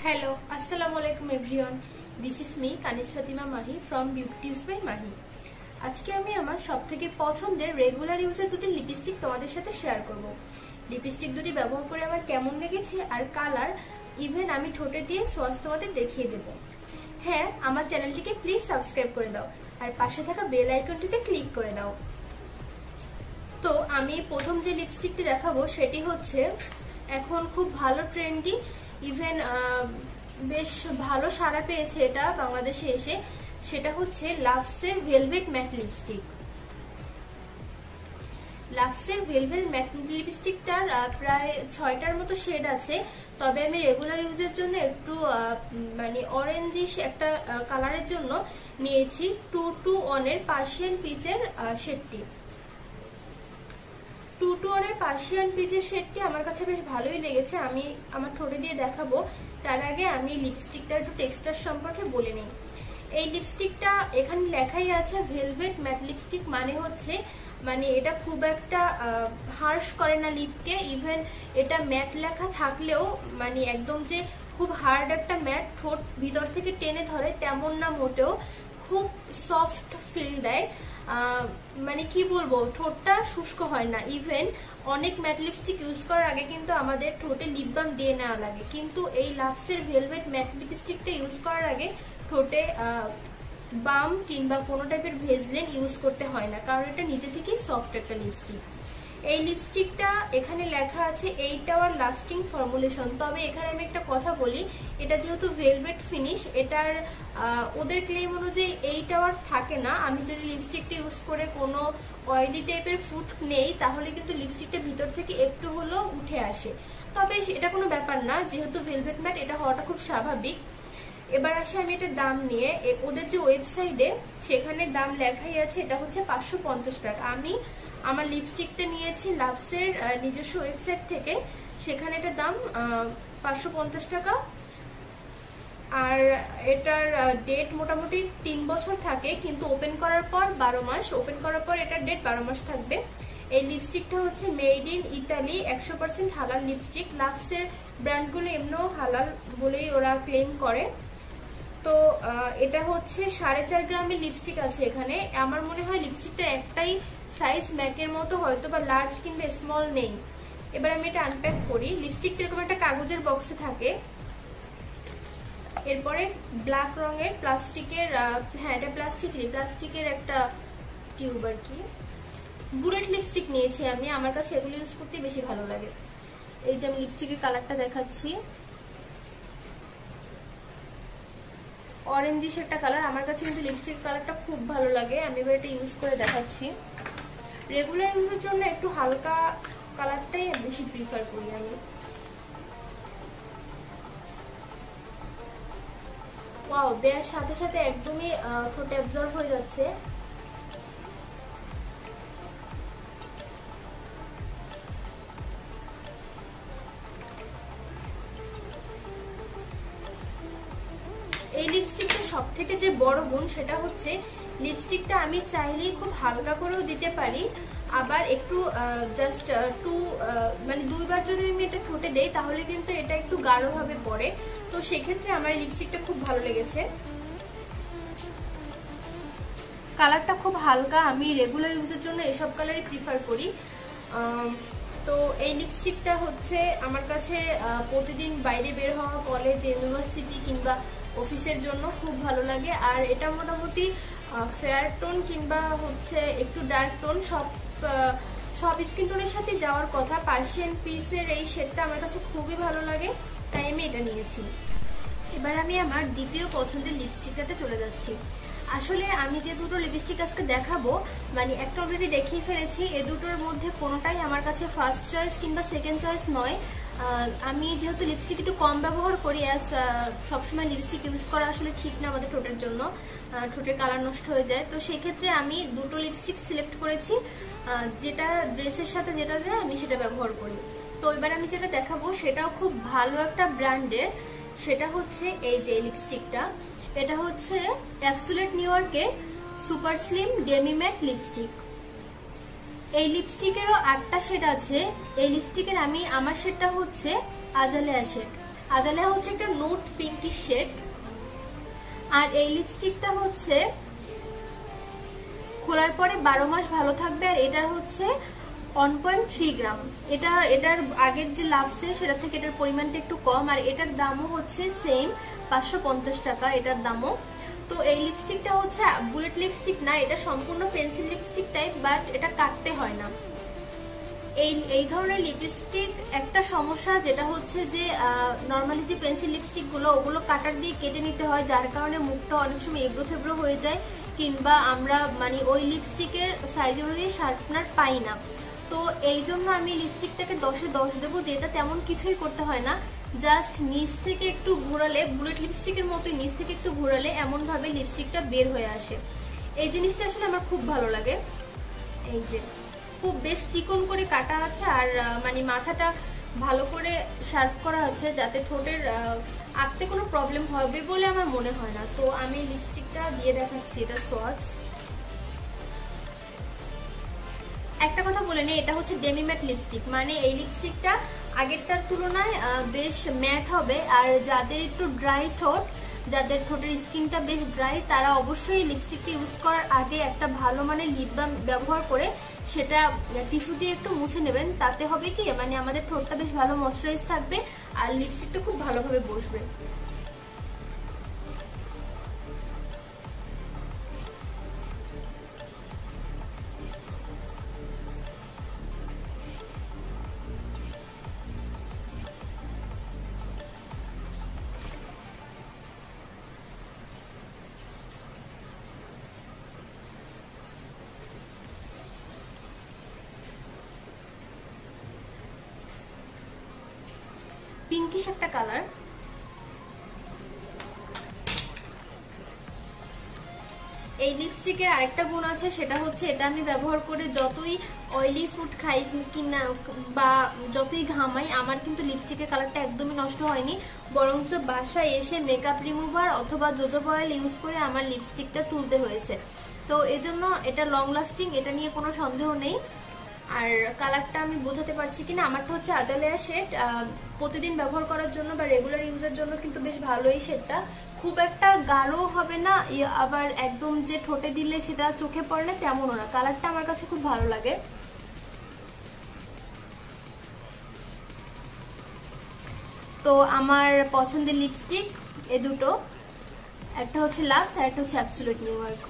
Hello, Assalamualaikum everyone. This is me, Kanis Fatima Mahi from Beauty Tips by Mahi. আজকে আমি আমার সবথেকে পছন্দের রেগুলার ইউজের দুটি লিপস্টিক তোমাদের সাথে শেয়ার করব। লিপস্টিক দুটি ব্যবহার করে আমার কেমন লেগেছে আর কালার ইভেন আমি ঠোঁটে দিয়ে সোয়াচ তোমাদের দেখিয়ে দেব। হ্যাঁ, আমার চ্যানেলটিকে প্লিজ সাবস্ক্রাইব করে দাও আর পাশে থাকা বেল আইকনটিতে ক্লিক করে দাও। তো আমি প্রথম যে লিপস্টিকটি দেখাবো সেটি হচ্ছে এখন খুব ভালো ট্রেন্ডি, ইভেন বেশ ভালো সাড়া পেয়েছে এটা বাংলাদেশে এসে। সেটা হচ্ছে লাভসের ভেলভেট ম্যাট লিপস্টিক। লাভসের ভেলভেট ম্যাট লিপস্টিকটার প্রায় 6টার মতো শেড আছে, তবে আমি রেগুলার ইউজের জন্য একটু মানে অরেঞ্জিশ একটা কালারের জন্য নিয়েছি 221 এর পার্সিয়ান পিচের শেডটি। 221 এর পার্সিয়ান পিচের শেডটি আমার কাছে বেশ ভালোই লেগেছে। আমি আমার ঠোঁটে দিয়ে দেখাবো, তার আগে আমি লিপস্টিকটা একটু টেক্সচার সম্পর্কে বলে নিই। এই লিপস্টিকটা এখানে লেখাই আছে ভেলভেট ম্যাট লিপস্টিক, মানে এটা খুব একটা হার্শ করে না লিপকে। ইভেন এটা ম্যাট লেখা থাকলেও মানে একদম যে খুব হার্ড একটা ম্যাট ঠোঁট ভিতর থেকে টেনে ধরে তেমন না, মোটেও খুব সফট ফিল দেয়। মানে কি বলবো, ঠোঁটটা শুষ্ক হয় না। ইভেন অনেক ম্যাট লিপস্টিক ইউজ করার আগে কিন্তু আমাদের ঠোঁটে লিপ বাম দিয়ে নেওয়া লাগে, কিন্তু এই লাভসের ভেলভেট ম্যাট লিপস্টিকটা ইউজ করার আগে ঠোঁটে বাম কিংবা কোনো টাইপের ভেজলিন ইউজ করতে হয় না, কারণ এটা নিজে থেকেই সফট একটা লিপস্টিক। এই লিপস্টিকটা এখানে লেখা আছে 8 আওয়ার লাস্টিং ফর্মুলেশন। তবে এখানে আমি একটা কথা বলি, এটা যেহেতু ভেলভেট ফিনিশ, এটার ওদের ক্লেম অনুযায়ী 8 আওয়ার থাকে না। আমি যদি লিপস্টিকটা ইউজ করে কোনো অয়েলি টাইপের ফুড নেই, তাহলে কিন্তু লিপস্টিকটা ভিতর থেকে একটু হলেও উঠে আসে। তবে এটা কোনো ব্যাপার না, যেহেতু ভেলভেট ম্যাট, এটা হওয়াটা খুব স্বাভাবিক। এবার আসে আমি এটার দাম নিয়ে। ওদের যে ওয়েবসাইটে সেখানে দাম লেখাই আছে, এটা হচ্ছে 550 টাকা। আমি আমার লিপস্টিকটা নিয়েছি লাভসের নিজস্ব ওয়েবসাইট থেকে, সেখানে এটার দাম 550 টাকা। আর এটার ডেট মোটামুটি 3 বছর থাকে, কিন্তু ওপেন করার পর 12 মাস। ওপেন করার পর এটার ডেট 12 মাস থাকবে। এই লিপস্টিকটা হচ্ছে মেড ইন ইতালি, 100% হালাল লিপস্টিক। লাভসের ব্র্যান্ডগুলো এমনিও হালাল বলেই ওরা ক্লেম করে। তো এটা হচ্ছে 4.5 গ্রামের লিপস্টিক আছে এখানে। আমার মনে হয় লিপস্টিকটার একটাই সাইজ ম্যাকের মতো, হয়তো বা লার্জ কিংবা স্মল নেই। এবার আমি এটা আনপ্যাক করি। লিপস্টিকটা এরকম একটা কাগজের বক্সে থাকে। এরপরে ব্ল্যাক রঙের প্লাস্টিকের, হ্যাঁ এটা প্লাস্টিকের একটা টিউব আর কি, বুলেট লিপস্টিক নিয়েছি আমি। আমার কাছে এগুলো ইউজ করতে বেশি ভালো লাগে। এই যে আমি লিপস্টিকের কালারটা দেখাচ্ছি, অরেঞ্জিশ একটা কালার। আমার কাছে কিন্তু লিপস্টিক কালারটা খুব ভালো লাগে। আমি এবার এটা ইউজ করে দেখাচ্ছি। রেগুলার ইউজের জন্য একটু হালকা কালারটাই বেশি প্রিফার করি আমি। ওয়াও, দেওয়ার সাথে সাথে একদমই ঠোঁটে অ্যাবজর্ব হয়ে যাচ্ছে। এই লিপস্টিকটা সব থেকে যে বড় গুণ সেটা হচ্ছে লিপস্টিকটা আমি চাইলেই খুব হালকা করেও দিতে পারি, আবার একটু জাস্ট মানে 2 বার যদি আমি এটা ঠোঁটে দেই তাহলে কিন্তু এটা একটু গাঢ় ভাবে পড়ে। তো সেক্ষেত্রে আমার লিপস্টিকটা খুব ভালো লেগেছে। কালারটা খুব হালকা, আমি রেগুলার ইউজের জন্য এসব কালারই প্রিফার করি। তো এই লিপস্টিকটা হচ্ছে আমার কাছে প্রতিদিন বাইরে বের হওয়া, কলেজ, ইউনিভার্সিটি কিংবা অফিসের জন্য খুব ভালো লাগে। আর এটা মোটামুটি ফেয়ার টোন কিংবা হচ্ছে একটু ডার্ক টোন সব স্কিন টোনের সাথে যাওয়ার কথা। পার্সিয়ান পিসের এই শেডটা আমার কাছে খুবই ভালো লাগে, তাই আমি এটা নিয়েছি। এবার আমি আমার দ্বিতীয় পছন্দের লিপস্টিকটাতে চলে যাচ্ছি। আসলে আমি যে দুটো লিপস্টিক আজকে দেখাবো, মানে একটা অলরেডি দেখিয়ে ফেলেছি। এই দুটোর মধ্যে কোনোটাই আমার কাছে ফার্স্ট চয়েস কিংবা সেকেন্ড চয়েস নয়। আমি যেহেতু লিপস্টিক একটু কম ব্যবহার করি, সবসময় লিপস্টিক ইউজ করা আসলে ঠিক না আমাদের ঠোঁটের জন্য, ঠোঁটের কালার নষ্ট হয়ে যায়। তো সেই ক্ষেত্রে আমি দুটো লিপস্টিক সিলেক্ট করেছি, যেটা ড্রেসের সাথে যেটা যায় আমি সেটা ব্যবহার করি। তো এবার আমি যেটা দেখাবো সেটাও খুব ভালো একটা ব্র্যান্ডের, সেটা হচ্ছে এই যে লিপস্টিকটা। এটা হচ্ছে অ্যাবসোলিউট নিউইয়র্কের super slim demi mat lipstick. এই লিপস্টিকেরও 8টা শেড আছে। এই লিপস্টিকের আমার শেডটা হচ্ছে আজালেয়া শেড। আজালেয়া হচ্ছে একটা নোট পিঙ্কি শেড। আর এই লিপস্টিকটা হচ্ছে খোলার পরে 12 মাস ভালো থাকবে। আর এটার হচ্ছে 1.3 গ্রাম। এটার আগের যে লাভসে সেটা থেকে এটার পরিমাণটা একটু কম। আর এটার দামও হচ্ছে সেম 550 টাকা এটার দামও। তো এই লিপস্টিকটা হচ্ছে বুলেট লিপস্টিক না, এটা সম্পূর্ণ পেন্সিল লিপস্টিক টাইপ, বাট এটা কাটতে হয় না। এই ধরনের লিপস্টিক একটা সমস্যা যেটা হচ্ছে যে নর্মালি যে পেন্সিল লিপস্টিক গুলো ওগুলো কাটার দিয়ে কেটে নিতে হয়, যার কারণে মুখটা অনেক সময় এবড়ো থেবড়ো হয়ে যায়, কিংবা আমরা মানে ওই লিপস্টিকের সাইজ অনুযায়ী শার্পনার পাই না। তো এই জন্য আমি লিপস্টিকটাকে 10-এ 10 দেবো, যেটা তেমন কিছুই করতে হয় না, জাস্ট নিচ থেকে একটু ঘোরালে, বুলেট লিপস্টিকের মতোই নিচ থেকে একটু ঘোরালে এমন ভাবে লিপস্টিকটা বের হয়ে আসে। এই জিনিসটা আসলে আমার খুব ভালো লাগে। এই যে খুব বেশ চিকন করে কাটা আছে, আর মানে মাথাটা ভালো করে শার্প করা আছে, যাতে ঠোঁটের আঁকতে কোনো প্রবলেম হবে বলে আমার মনে হয় না। তো আমি লিপস্টিকটা দিয়ে দেখাচ্ছি, এটা সোয়াচ। একটা কথা বলে নেই, এটা হচ্ছে ডেমি ম্যাট লিপস্টিক, মানে এই লিপস্টিকটা আগেরটার তুলনায় বেশ ম্যাট হবে। আর যাদের একটু ড্রাই ঠোঁট, যাদের ঠোঁটের স্কিনটা বেশ ড্রাই, তারা অবশ্যই লিপস্টিকটা ইউজ করার আগে একটা ভালো মানের লিপ বাম ব্যবহার করে সেটা টিস্যু দিয়ে একটু মুছে নেবেন। তাতে হবে কি, মানে আমাদের ঠোঁটটা বেশ ভালো ময়শ্চারাইজ থাকবে আর লিপস্টিকটা খুব ভালোভাবে বসবে। পিঙ্কিশ একটা কালার। এই লিপস্টিকের আরেকটা গুণ আছে, সেটা হচ্ছে এটা আমি ব্যবহার করে যতই অয়েলি ফুড খাই কিনা বা যতই ঘামাই, আমার কিন্তু লিপস্টিকের কালারটা একদমই নষ্ট হয়নি, বরঞ্চ বাসায় এসে মেকআপ রিমুভার অথবা জোজোবা অয়েল ইউজ করে আমার লিপস্টিকটা তুলতে হয়েছে। তো এজন্য এটা লং লাস্টিং, এটা নিয়ে কোনো সন্দেহ নেই। আর কালারটা আমি বোঝাতে পারছি কিনা, আমারটা হচ্ছে আজালেয়া শেড। প্রতিদিন ব্যবহার করার জন্য বা রেগুলার ইউজের জন্য কিন্তু বেশ ভালোই শেডটা, খুব একটা গাঢ় হবে না, আবার একদম যে ঠোঁটে দিলে সেটা চোখে পড়ে না তেমনও না। কালারটা আমার কাছে খুব ভালো লাগে। তো আমার পছন্দের লিপস্টিক এ দুটো, একটা হচ্ছে লাক্স আর একটা হচ্ছে অ্যাবসলিউট নিউ ইয়র্ক।